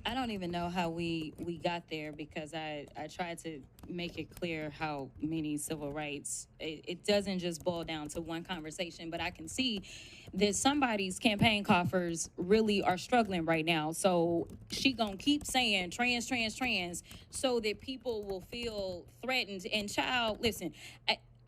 I don't even know how we got there because I tried to make it clear how many civil rights, it doesn't just boil down to one conversation, but I can see that somebody's campaign coffers really are struggling right now. So she gonna keep saying trans, trans, trans so that people will feel threatened. And child, listen,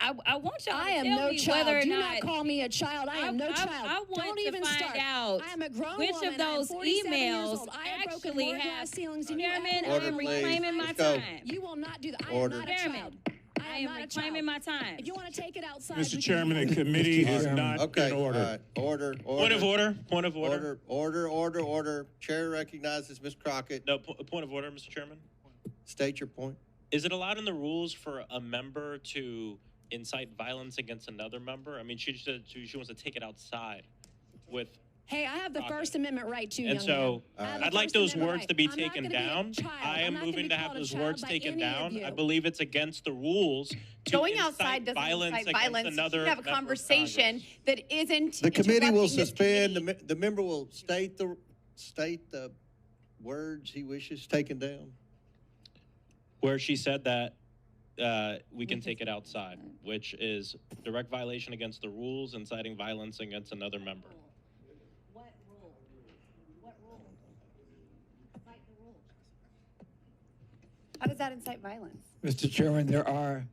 I want y'all to am tell no me child. whether or Do not call me a child. I am no child. I want Don't to even find start. out I am a grown which woman. of those emails actually have. Chairman, I am reclaiming my time. You will not do that. I Order. am not a child. I am reclaiming my time. If you want to take it outside, Mr. Chairman, the committee is not Okay, in order. all right. Order. Point of order. Point of order. Order. Chair recognizes Ms. Crockett. No, point of order, Mr. Chairman. State your point. Is it allowed in the rules for a member to incite violence against another member? I mean, she wants to take it outside with. Hey, I have the First Amendment right too, and young so man. I'd like those words right. to be I'm taken down. I am moving to have those words taken down. I I believe it's against the rules. To Going outside doesn't incite violence. Another you should have a conversation that isn't. The committee will interrupting this suspend. committee. The member will state the words he wishes taken down. Where she said that we can take it outside, which is direct violation against the rules, inciting violence against another member. What rule? What rule? Cite the rule. How does that incite violence? Mr. Chairman, there are,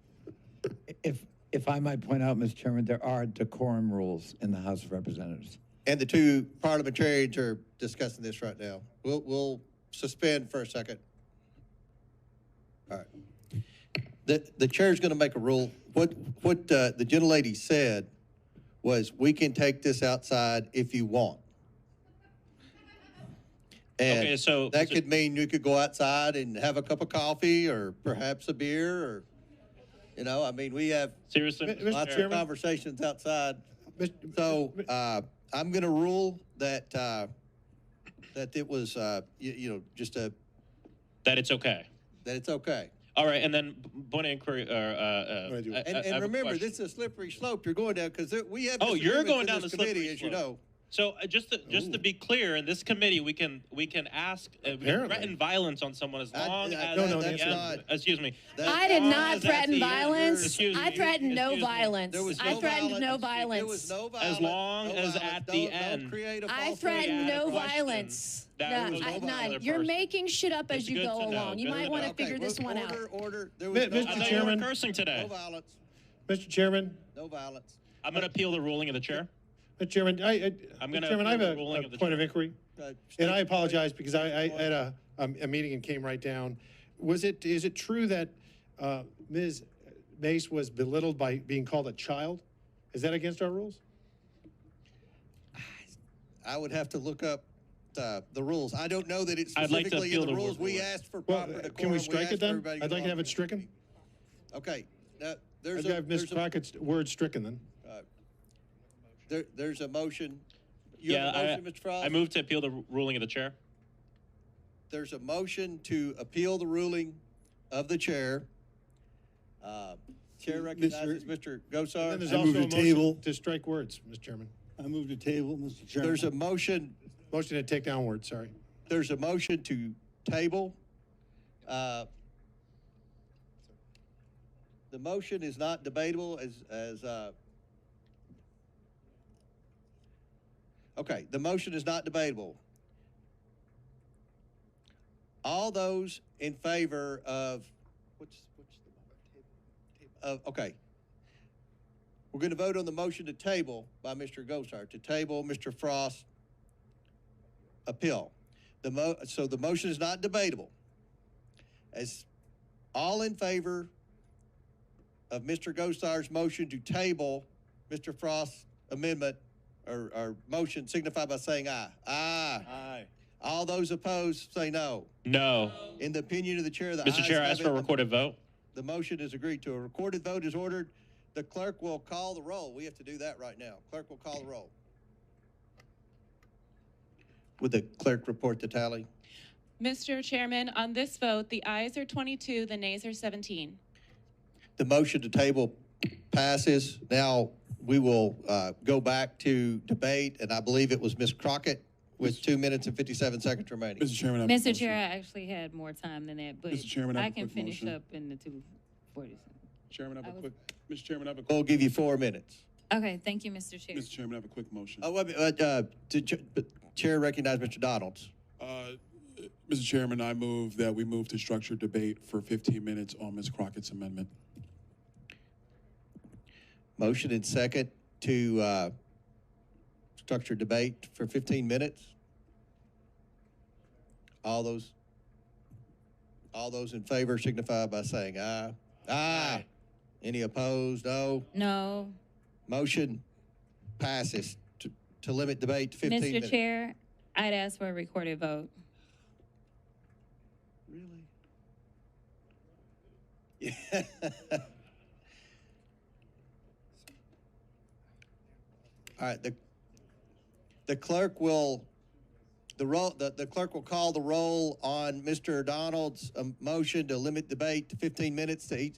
if I might point out, Mr. Chairman, there are decorum rules in the House of Representatives. And the two parliamentarians are discussing this right now. We'll suspend for a second. All right. The chair's going to make a rule. What the gentlelady said was, we can take this outside if you want. And okay, so that could mean you could go outside and have a cup of coffee or perhaps a beer, or, you know, I mean, we have seriously lots of conversations outside. So I'm going to rule that that it was just that it's okay. That it's okay. All right, and then point of inquiry. And remember, this is a slippery slope you're going down, because we have. Oh, you're going down the committee, slippery as slope. you know. So just to be clear, in this committee, we can ask, we can threaten violence on someone as long as that's not. Excuse me. I did not threaten violence. Excuse me. I threatened no violence. I threatened no violence. There violence. was no violence. As long as at the end. I threatened no violence. None. You're making shit up as you go along. You might want to figure this one out. Order. There was Mr. Chairman, you were cursing today. no violence. Mr. Chairman, No violence. I'm going to appeal the ruling of the chair. Mr. Chairman, I have a ruling of the point of chair. inquiry, and I apologize because I had a meeting and came right down. Is it true that Ms. Mace was belittled by being called a child? Is that against our rules? I would have to look up the rules. I don't know that it's I'd like to specifically appeal in the the rules. We ruling. asked for Well, proper decorum. can we strike asked it then? everybody to I'd like to have go it stricken. Okay. Now, I'd have Ms. Crockett's word stricken then. there's a motion. You have a motion, Mr. Frost? I move to appeal the ruling of the chair. There's a motion to appeal the ruling of the chair. Chair recognizes Mr. Gosar. And there's also a motion to strike words, Mr. Chairman. I move to table, Mr. Chairman. There's a motion. Motion to take down words, sorry. There's a motion to table. The motion is not debatable okay, the motion is not debatable. All those in favor of, okay. We're going to vote on the motion to table by Mr. Gosar, to table Mr. Frost's appeal. So the motion is not debatable. As all in favor of Mr. Gosar's motion to table Mr. Frost's amendment or motion, signify by saying aye. Aye. Aye. All those opposed say no. No. In the opinion of the chair, the Mr. Chair, I ayes ask have for a it. recorded vote. The motion is agreed to. A recorded vote is ordered. The clerk will call the roll. We have to do that right now. Clerk will call the roll. Would the clerk report the tally? Mr. Chairman, on this vote, the ayes are 22, the nays are 17. The motion to table passes. Now we will go back to debate, and I believe it was Ms. Crockett with 2 minutes and 57 seconds remaining. Mr. Chairman, I have a Mr. motion. Chair, I actually had more time than that, but Mr. Chairman, I have I a can quick finish motion. up in the 2:40. Chairman, I have I a was- quick. Mr. Chairman, I have a We'll quick. give you 4 minutes. Okay, thank you, Mr. Chair. Mr. Chairman, I have a quick motion. Oh, wait a minute, Chair recognize Mr. Donalds. Mr. Chairman, I move that we move to structured debate for 15 minutes on Ms. Crockett's amendment. Motion and second to structure debate for 15 minutes. All those in favor signify by saying aye. Aye. Any opposed? No. No. Motion passes to limit debate to 15 Mr. minutes. Chair, I'd ask for a recorded vote. Really? Yeah. All right, the clerk will the clerk will call the roll on Mr. Donald's motion to limit debate to 15 minutes to each.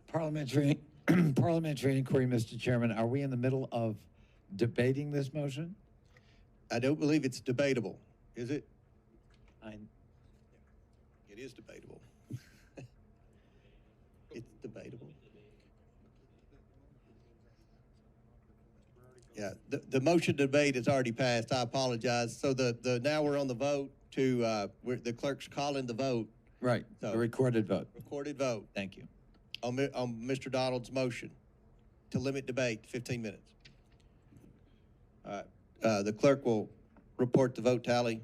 Parliamentary inquiry, Mr. Chairman. Are we in the middle of debating this motion? I don't believe it's debatable, is it? It is debatable. It's debatable. Yeah, the motion debate is already passed. I apologize. So now we're on the vote to the clerk's calling the vote. Right. So, a recorded vote. Recorded vote Thank you. on Mr. Donald's motion to limit debate to 15 minutes. All right. The clerk will report the vote tally.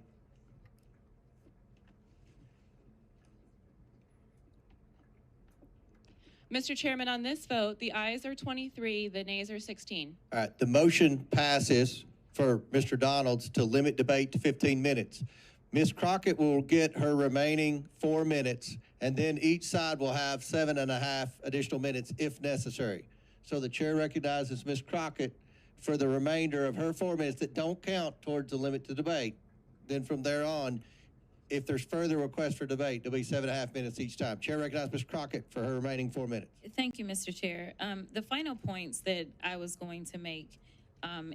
Mr. Chairman, on this vote, the ayes are 23, the nays are 16. All right, the motion passes for Mr. Donalds to limit debate to 15 minutes. Ms. Crockett will get her remaining 4 minutes, and then each side will have 7.5 additional minutes if necessary. So the chair recognizes Ms. Crockett for the remainder of her 4 minutes that don't count towards the limit to debate. Then from there on, if there's further requests for debate, there'll be 7.5 minutes each time. Chair recognizes Ms. Crockett for her remaining 4 minutes. Thank you, Mr. Chair. The final points that I was going to make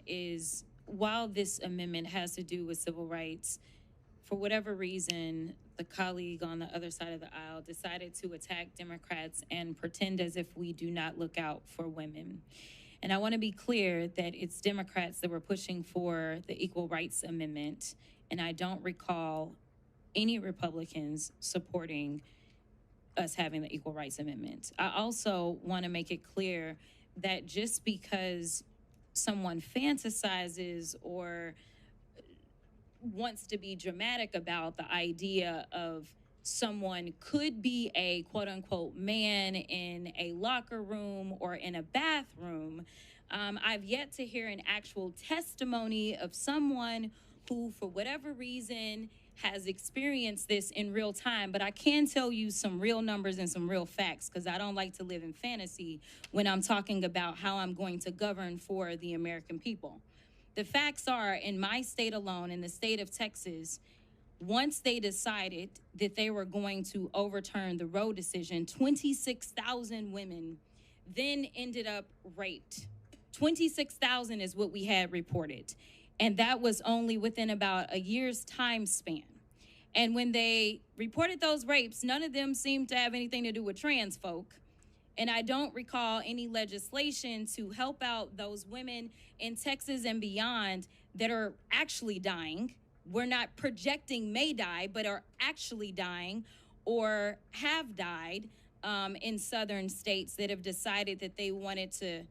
is while this amendment has to do with civil rights, for whatever reason, the colleague on the other side of the aisle decided to attack Democrats and pretend as if we do not look out for women. And I want to be clear that it's Democrats that were pushing for the Equal Rights Amendment, and I don't recall any Republicans supporting us having the Equal Rights Amendment. I also want to make it clear that just because someone fantasizes or wants to be dramatic about the idea of someone could be a quote unquote man in a locker room or in a bathroom, I've yet to hear an actual testimony of someone who, for whatever reason, has experienced this in real time. But I can tell you some real numbers and some real facts, because I don't like to live in fantasy when I'm talking about how I'm going to govern for the American people. The facts are, in my state alone, in the state of Texas, once they decided that they were going to overturn the Roe decision, 26,000 women then ended up raped. 26,000 is what we had reported. And that was only within about a year's time span. And when they reported those rapes, none of them seemed to have anything to do with trans folk. And I don't recall any legislation to help out those women in Texas and beyond that are actually dying. We're not projecting may die, but are actually dying or have died in southern states that have decided that they wanted to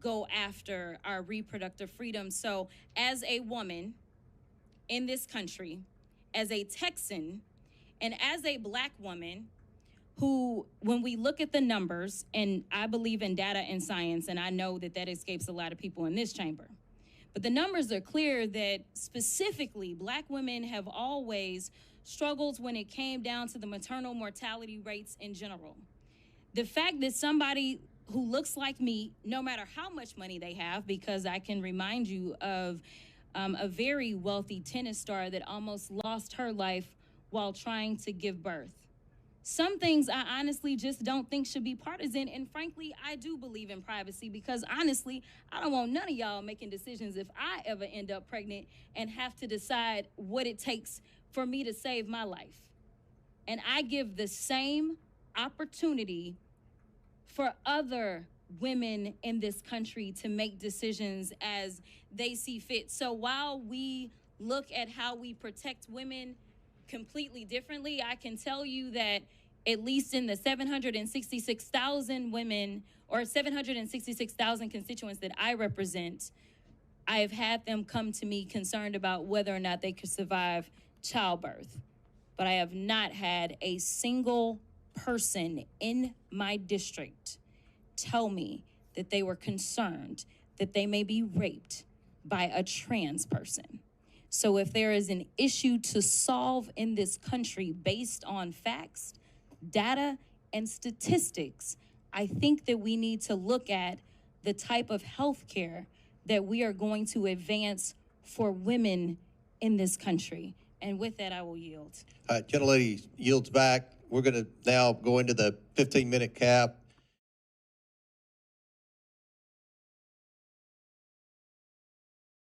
go after our reproductive freedom. So as a woman in this country, as a Texan, and as a Black woman who, when we look at the numbers, and I believe in data and science, and I know that that escapes a lot of people in this chamber, but the numbers are clear that specifically Black women have always struggled when it came down to the maternal mortality rates in general. The fact that somebody who looks like me, no matter how much money they have, because I can remind you of a very wealthy tennis star that almost lost her life while trying to give birth. Some things I honestly just don't think should be partisan, and frankly, I do believe in privacy because honestly, I don't want none of y'all making decisions if I ever end up pregnant and have to decide what it takes for me to save my life. And I give the same opportunity for other women in this country to make decisions as they see fit. So while we look at how we protect women completely differently, I can tell you that at least in the 766,000 women or 766,000 constituents that I represent, I have had them come to me concerned about whether or not they could survive childbirth. But I have not had a single person in my district tell me that they were concerned that they may be raped by a trans person. So if there is an issue to solve in this country based on facts, data, and statistics, I think that we need to look at the type of health care that we are going to advance for women in this country. And with that, I will yield. Gentlelady yields back. We're going to now go into the 15-minute cap.